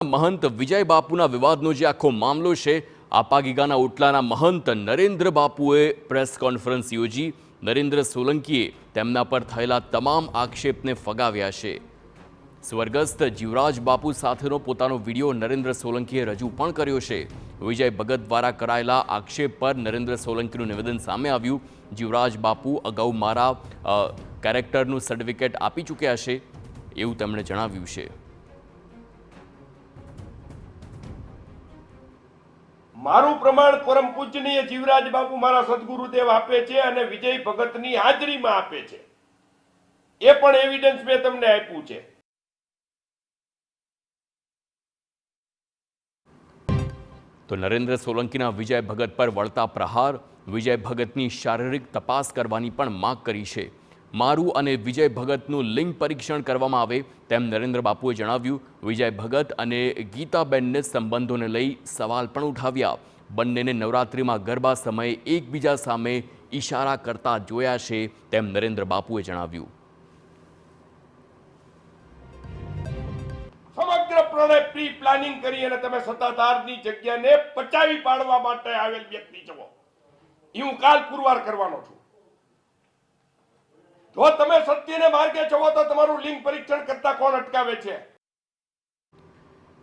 મહંત વિજય બાપુના વિવાદનો જે આખો મામલો છે, આપાગીગાના ઓટલાના મહંત નરેન્દ્ર બાપુએ પ્રેસ કોન્ફરન્સ યોજી નરેન્દ્ર સોલંકીએ તેમના પર થયેલા તમામ આક્ષેપને ફગાવ્યા છે। સ્વર્ગસ્થ જીવરાજ બાપુ સાથેનો પોતાનો વિડીયો નરેન્દ્ર સોલંકીએ રજૂ પણ કર્યો છે। વિજય ભગત દ્વારા કરાયેલા આક્ષેપ પર નરેન્દ્ર સોલંકીનું નિવેદન સામે આવ્યું। જીવરાજ બાપુ અગાઉ મારા કેરેક્ટરનું સર્ટિફિકેટ આપી ચૂક્યા છે એવું તેમણે જણાવ્યું છે। મારું પ્રમાણ પરમ પૂજનીય જીવરાજ બાપુ મારા સદગુરુદેવ આપે છે અને વિજય ભગતની હાજરીમાં આપે છે। એ પણ એવિડન્સ મેં તમને આપ્યું છે। તો નરેન્દ્ર સોલંકીના વિજય ભગત પર વળતા પ્રહાર, વિજય ભગતની શારીરિક તપાસ કરવાની પણ માંગ કરી છે। મારું અને વિજય ભગતનું લિંગ પરીક્ષણ કરવામાં આવે તેમ નરેન્દ્ર બાપુએ જણાવ્યું। વિજય ભગત અને ગીતાબેનને સંબંધોને લઈ સવાલ પણ ઉઠાવ્યા। બંનેને નવરાત્રિમાં ગરબા સમયે એકબીજા સામે ઇશારા કરતા જોયા છે તેમ નરેન્દ્ર બાપુએ જણાવ્યું। સમગ્ર પ્રી પ્લાનિંગ કરી અને તમે સત્તાધારની જગ્યાને પચાવી પાડવા માટે આવેલ વ્યક્તિ છો એ હું કાલ પુરવાર કરવાનો છું। જો તમે સત્યને માર્ગે છો તો તમારું લિંગ પરીક્ષણ કરતા કોણ અટકાવે છે?